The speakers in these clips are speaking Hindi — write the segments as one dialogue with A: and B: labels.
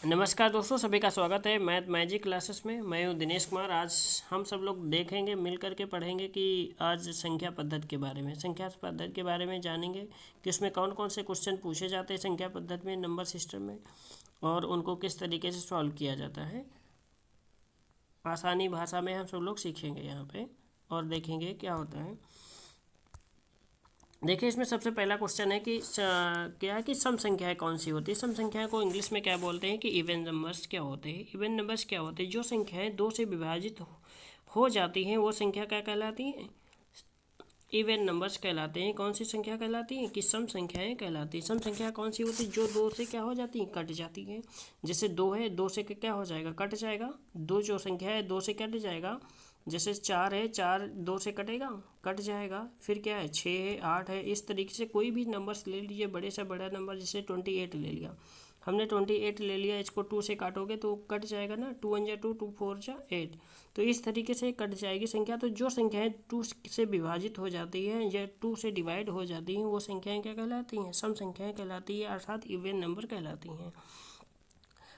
A: नमस्कार दोस्तों, सभी का स्वागत है मैथ मैजिक क्लासेस में। मैं हूं दिनेश कुमार। आज हम सब लोग देखेंगे, मिल करके पढ़ेंगे कि आज संख्या पद्धति के बारे में, संख्या पद्धति के बारे में जानेंगे कि उसमें कौन कौन से क्वेश्चन पूछे जाते हैं संख्या पद्धति में, नंबर सिस्टम में, और उनको किस तरीके से सॉल्व किया जाता है। आसानी भाषा में हम सब लोग सीखेंगे यहाँ पे और देखेंगे क्या होता है। देखिए, इसमें सबसे पहला क्वेश्चन है कि क्या है कि सम संख्याएं कौन सी होती है। सम संख्याएं को इंग्लिश में क्या बोलते हैं कि इवन नंबर्स क्या होते हैं। इवन नंबर्स क्या होते हैं? जो संख्याएं दो से विभाजित हो जाती हैं वो संख्या क्या कहलाती हैं? इवन नंबर्स कहलाते हैं। कौन सी संख्या कहलाती हैं? कि सम संख्याएं कहलाती हैं। सम संख्या कौन सी होती है? जो दो से क्या हो जाती हैं? कट जाती हैं। जैसे दो है, दो से क्या हो जाएगा? कट जाएगा। दो जो संख्या है दो से कट जाएगा। जैसे चार है, चार दो से कटेगा, कट जाएगा। फिर क्या है? छः है, आठ है। इस तरीके से कोई भी नंबर्स ले लीजिए, बड़े से बड़ा नंबर, जैसे 28 ले लिया हमने, 28 ले लिया, इसको टू से काटोगे तो कट जाएगा ना। टू वन जा टू, टू फोर जा एट। तो इस तरीके से कट जाएगी संख्या। तो जो संख्याएं टू से विभाजित हो जाती हैं या टू से डिवाइड हो जाती हैं वो संख्याएं क्या कहलाती हैं? सम संख्याएं कहलाती हैं, अर्थात इवन नंबर कहलाती हैं।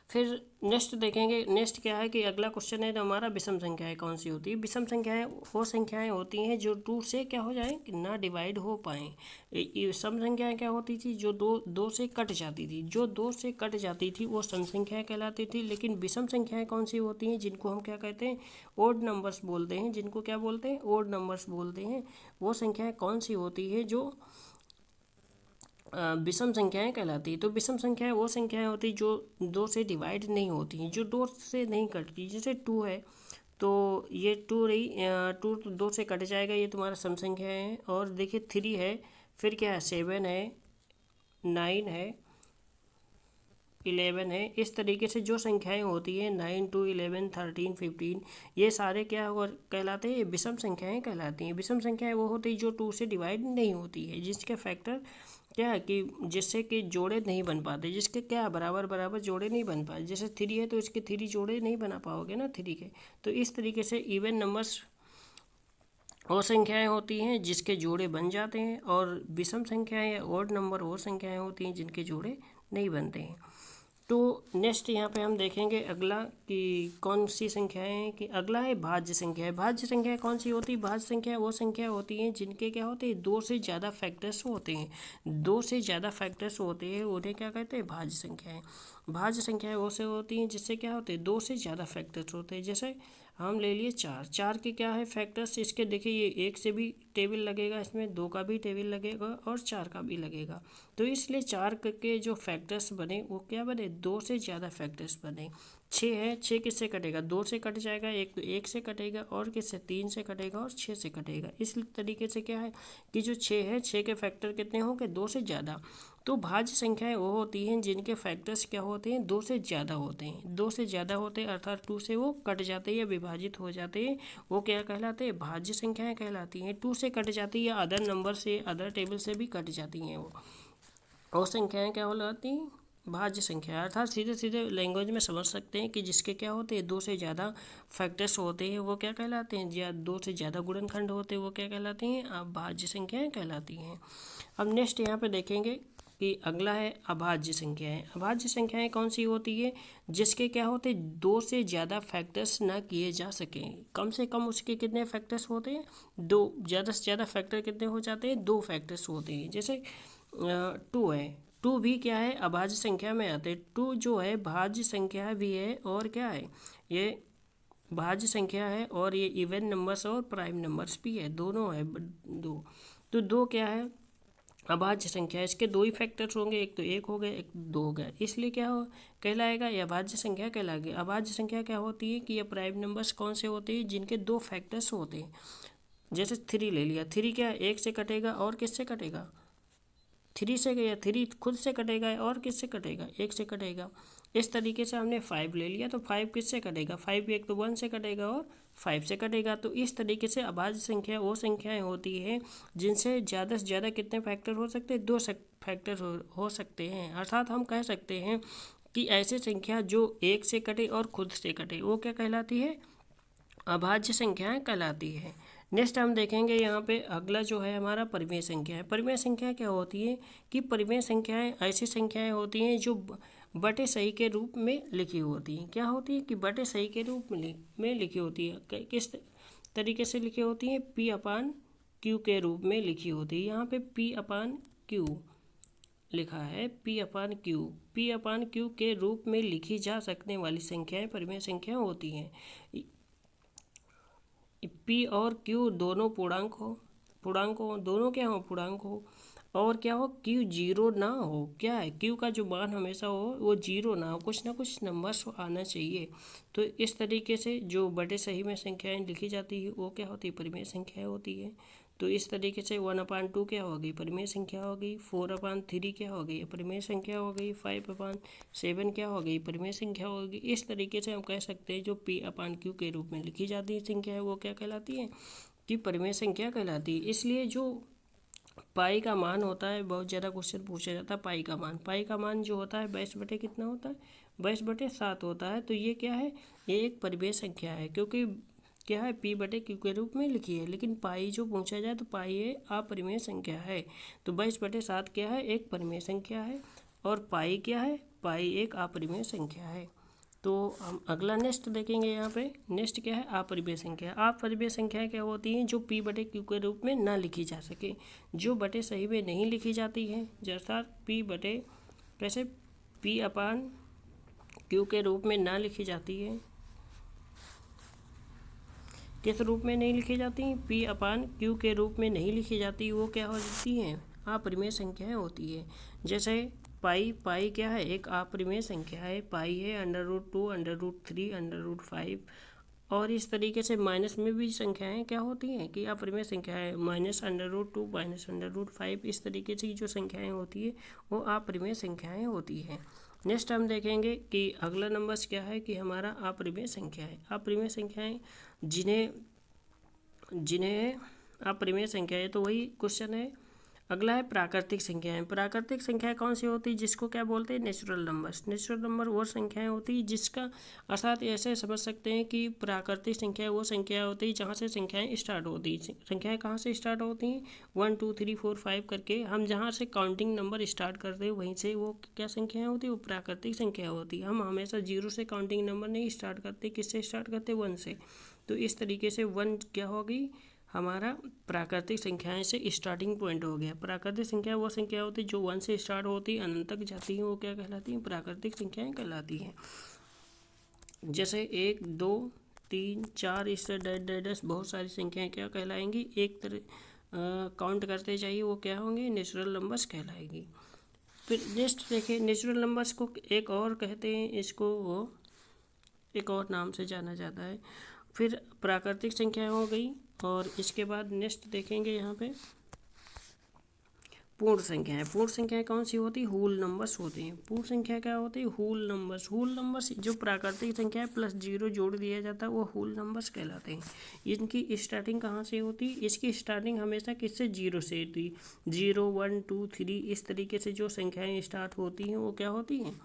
A: फिर नेक्स्ट देखेंगे। नेक्स्ट क्या है कि अगला क्वेश्चन है हमारा, विषम संख्याएं कौन सी होती है। विषम संख्याएं वो संख्याएं होती हैं जो टू से क्या हो जाए, ना डिवाइड हो पाए। सम संख्याएं क्या होती थी? जो दो दो से कट जाती थी। जो दो से कट जाती थी वो सम संख्याएं कहलाती थी। लेकिन विषम संख्याएं कौन सी होती हैं? जिनको हम क्या कहते हैं? ओड नंबर्स बोलते हैं। जिनको क्या बोलते हैं? ओड नंबर्स बोलते हैं। वो संख्याएं कौन सी होती है जो विषम संख्याएं कहलाती है। तो विषम संख्याएं वो संख्याएं होती जो दो से डिवाइड नहीं होती हैं, जो दो से नहीं कटती। जैसे टू है तो ये टू रही, टू तो दो से कट जाएगा, ये तुम्हारा सम संख्या है। और देखिए थ्री है, फिर क्या है? सेवन है, नाइन है, 11 है। इस तरीके से जो संख्याएं होती हैं 9 टू 11 13 15, ये सारे क्या कहलाते हैं? विषम संख्याएं कहलाती हैं। विषम संख्याएं वो होती है जो टू से डिवाइड नहीं होती है, जिसके फैक्टर क्या है कि जिससे कि जोड़े नहीं बन पाते, जिसके क्या बराबर बराबर जोड़े नहीं बन पाते। जैसे थ्री है तो इसके थ्री जोड़े नहीं बना पाओगे ना थ्री के। तो इस तरीके से इवन नंबर्स वो संख्याएं होती हैं जिसके जोड़े बन जाते हैं, और विषम संख्याएं या ओड नंबर वो संख्याएं होती हैं जिनके जोड़े नहीं बनते हैं। तो नेक्स्ट यहाँ पे हम देखेंगे अगला कि कौन सी संख्याएं हैं। कि अगला है भाज्य संख्या है। भाज्य संख्या कौन सी होती है? भाज्य संख्या वो संख्या होती हैं जिनके क्या होते हैं? दो से ज़्यादा फैक्टर्स होते हैं। दो से ज़्यादा फैक्टर्स होते हैं, उन्हें क्या कहते हैं? भाज्य संख्याएं। भाज्य संख्याएं वो से होती हैं जिससे क्या होते हैं? दो से ज़्यादा फैक्टर्स होते हैं। जैसे हम ले लिए चार, चार के क्या है फैक्टर्स? इसके देखिए, ये एक से भी टेबल लगेगा, इसमें दो का भी टेबल लगेगा और चार का भी लगेगा। तो इसलिए चार के जो फैक्टर्स बने वो क्या बने? दो से ज़्यादा फैक्टर्स बने। छः है, छः किससे कटेगा? दो से कट जाएगा, एक तो एक से कटेगा, और किससे? तीन से कटेगा और छः से कटेगा। इस तरीके से क्या है कि जो छः है, छः के फैक्टर कितने होंगे? दो से ज़्यादा। तो भाज्य संख्याएं वो होती हैं जिनके फैक्टर्स क्या होते हैं? दो से ज़्यादा होते हैं। दो से ज़्यादा होते हैं अर्थात टू से वो कट जाते हैं या विभाजित हो जाते हैं, वो क्या कहलाते हैं? भाज्य संख्याएं कहलाती हैं। टू से कट जाती है या अदर नंबर से, अदर टेबल से भी कट जाती हैं वो संख्याएं क्या कहलाती हैं? भाज्य संख्या। अर्थात सीधे सीधे लैंग्वेज में समझ सकते हैं कि जिसके क्या होते हैं? दो से ज़्यादा फैक्टर्स होते हैं वो क्या कहलाते हैं? या दो से ज़्यादा गुणनखंड होते हैं वो क्या कहलाती हैं? अब भाज्य संख्याएं कहलाती हैं। अब नेक्स्ट यहाँ पे देखेंगे कि अगला है अभाज्य संख्याएं। अभाज्य संख्याएं कौन सी होती है? जिसके क्या होते हैं? दो से ज़्यादा फैक्टर्स ना किए जा सकें। कम से कम उसके कितने फैक्टर्स होते हैं? दो। ज़्यादा से ज़्यादा फैक्टर कितने हो जाते हैं? दो फैक्टर्स होते हैं। जैसे टू है, टू भी क्या है? अभाज्य संख्या में आते हैं। टू जो है भाज्य संख्या भी है, और क्या है? ये भाज्य संख्या है, और ये इवन नंबर्स और प्राइम नंबर्स भी है, दोनों है दो। तो दो क्या है? अभाज्य संख्या। इसके दो ही फैक्टर्स होंगे, एक तो एक हो गया, एक दो हो गया, इसलिए क्या हो कहलाएगा? यह अभाज्य संख्या कहलाएगी। अभाज्य संख्या क्या होती है कि ये प्राइम नंबर्स कौन से होते हैं? जिनके दो फैक्टर्स होते हैं। जैसे थ्री ले लिया, थ्री क्या है? एक से कटेगा और किससे कटेगा? थ्री से गया, थ्री खुद से कटेगा और किससे कटेगा? एक से कटेगा। इस तरीके से हमने फाइव ले लिया, तो फाइव किससे कटेगा? फाइव एक तो वन से कटेगा और फाइव से कटेगा। तो इस तरीके से अभाज्य संख्या वो संख्याएं होती हैं जिनसे ज़्यादा से ज़्यादा कितने फैक्टर हो सकते हैं? दो फैक्टर हो सकते हैं। अर्थात हम कह सकते हैं कि ऐसी संख्या जो एक से कटे और खुद से कटे वो क्या कहलाती है? अभाज्य संख्याएं कहलाती है। नेक्स्ट हम देखेंगे यहाँ पे अगला जो है हमारा परिमेय संख्या है। परिमेय संख्या क्या होती है कि परिमेय संख्याएं ऐसी संख्याएं होती हैं जो बटे सही के रूप में लिखी होती हैं। क्या होती है कि बटे सही के रूप में लिखी होती है। किस तरीके से लिखी होती हैं? पी अपान क्यू के रूप में लिखी होती है। यहाँ पे पी अपान क्यू लिखा है, पी अपान क्यू के रूप में लिखी जा सकने वाली संख्याएं परिमेय संख्या होती हैं। पी और क्यू दोनों पूर्णांक हो दोनों क्या हो? पूर्णांक हो। और क्या हो? क्यू जीरो ना हो। क्या है? क्यू का जो मान हमेशा हो वो जीरो ना हो, कुछ ना कुछ नंबर्स आना चाहिए। तो इस तरीके से जो बड़े सही में संख्याएं लिखी जाती है वो क्या होती है? परिमेय संख्या होती है। तो इस तरीके से 1/2 क्या हो गई? परिमेय संख्या हो गई। 4/3 क्या हो गई? परिमेय संख्या हो गई। 5/7 क्या हो गई? परिमेय संख्या हो गई। इस तरीके से हम कह सकते हैं जो पी अपान क्यू के रूप में लिखी जाती है संख्या है वो क्या कहलाती है? कि परिमेय संख्या कहलाती है। इसलिए जो पाई का मान होता है, बहुत ज़्यादा क्वेश्चन पूछा जाता है पाई का मान जो होता है 22 बटे कितना होता है? 22/7 होता है। तो ये क्या है? ये एक परिमेय संख्या है, क्योंकि क्या है? पी बटे क्यू के रूप में लिखी है। लेकिन पाई जो पूछा जाए तो पाई ये अपरिमेय संख्या है। तो 22/7 क्या है? एक परिमेय संख्या है। और पाई क्या है? पाई एक अपरिमेय संख्या है। तो हम अगला नेक्स्ट देखेंगे। यहाँ पे नेक्स्ट क्या है? अपरिमेय संख्या। अपरिमेय संख्याएं क्या होती हैं? जो पी बटे क्यू के रूप में ना लिखी जा सके, जो बटे सही में नहीं लिखी जाती है। जैसा पी बटे कैसे पी अपान क्यू के रूप में ना लिखी जाती है। किस रूप में नहीं लिखी जाती? पी अपान क्यू के रूप में नहीं लिखी जाती, वो क्या हो जाती हैं? अपरिमेय संख्याएं होती है। जैसे पाई क्या है? एक अपरिमेय संख्या है। पाई है √2, √3, √5। और इस तरीके से माइनस में भी संख्याएं क्या होती हैं? कि अपरिमेय संख्या है। -√2, -√5 इस तरीके से जो संख्याएं होती है वो अपरिमेय संख्याएं होती हैं। नेक्स्ट हम देखेंगे कि अगला नंबर्स क्या है कि हमारा अपरिमेय संख्या है। अपरिमेय संख्याएं जिन्हें अपरिमेय संख्या है। तो वही क्वेश्चन है। अगला है प्राकृतिक संख्याएं। प्राकृतिक संख्याएं कौन सी होती है? जिसको क्या बोलते हैं? Natural numbers. नेचुरल नंबर वो संख्याएं होती है जिसका अर्थात ऐसे समझ सकते हैं कि प्राकृतिक संख्या वो संख्या होती है जहाँ से संख्याएं स्टार्ट होती है। संख्याएं कहाँ से स्टार्ट होती हैं? 1 2 3 4 5 करके हम जहाँ से काउंटिंग नंबर स्टार्ट करते हैं वहीं से वो क्या संख्याएं होती है? वो प्राकृतिक संख्या होती है। हम हमेशा 0 से काउंटिंग नंबर नहीं स्टार्ट करते। किससे स्टार्ट करते? 1 से। तो इस तरीके से 1 क्या होगी? हमारा प्राकृतिक संख्याएं से स्टार्टिंग पॉइंट हो गया। प्राकृतिक संख्या वो संख्या होती है जो 1 से स्टार्ट होती है अनंत तक जाती है, वो क्या कहलाती है? प्राकृतिक संख्याएं कहलाती हैं। जैसे 1 2 3 4 इस डैश बहुत सारी संख्याएं क्या कहलाएंगी? एक तरह काउंट करते जाइए वो क्या होंगे? नेचुरल नंबर्स कहलाएंगी। फिर नेक्स्ट देखिए, नेचुरल नंबर्स को एक और कहते हैं, इसको वो एक और नाम से जाना जाता है। फिर प्राकृतिक संख्या हो गई। और इसके बाद नेक्स्ट देखेंगे यहाँ पे पूर्ण संख्याएं। पूर्ण संख्याएं कौन सी होती है? होल नंबर्स होती हैं। पूर्ण संख्या क्या होती है? Whole numbers. होल नंबर्स जो प्राकृतिक संख्या है प्लस 0 जोड़ दिया जाता है वो होल नंबर्स कहलाते हैं। इनकी स्टार्टिंग कहाँ से होती है? इसकी स्टार्टिंग हमेशा किससे? 0 से होती। 0 1 2 3 इस तरीके से जो संख्याएं स्टार्ट होती हैं वो क्या होती हैं?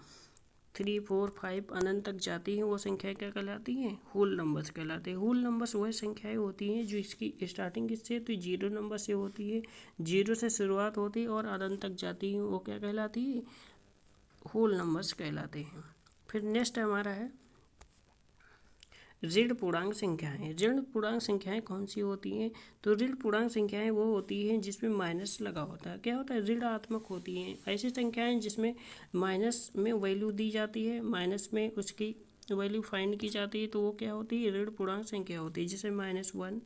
A: 3 4 5 अनंत तक जाती हैं वो संख्या क्या कहलाती हैं? होल नंबर्स कहलाते हैं। होल नंबर्स वह संख्याएं होती हैं जो इसकी स्टार्टिंग किससे? तो 0 नंबर से होती है। 0 से शुरुआत होती है और अनंत तक जाती हैं वो क्या कहलाती है? होल नंबर्स कहलाते हैं। फिर नेक्स्ट हमारा है ऋण पूर्णांक संख्याएं। ऋण पूर्णांक संख्याएं कौन सी होती हैं? तो ऋण पूर्णांक संख्याएं वो होती हैं जिसमें माइनस लगा होता है। क्या होता है? ऋणात्मक होती हैं। ऐसी संख्याएं जिसमें माइनस में वैल्यू दी जाती है, माइनस में उसकी वैल्यू फाइंड की जाती है, तो वो क्या होती है? ऋण पूर्णांक संख्या होती है। जैसे -1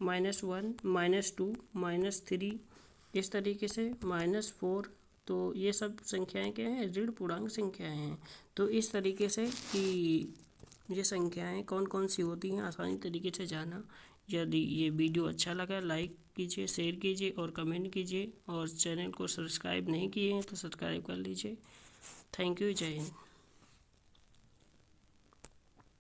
A: -2 -3 इस तरीके से -4। तो ये सब संख्याएं क्या हैं? ऋण पूर्णांक संख्याएं हैं। तो इस तरीके से कि ये संख्याएं कौन कौन सी होती हैं आसानी तरीके से जाना। यदि ये वीडियो अच्छा लगा लाइक कीजिए, शेयर कीजिए और कमेंट कीजिए। और चैनल को सब्सक्राइब नहीं किए हैं तो सब्सक्राइब कर लीजिए। Thank you. जय हिंद।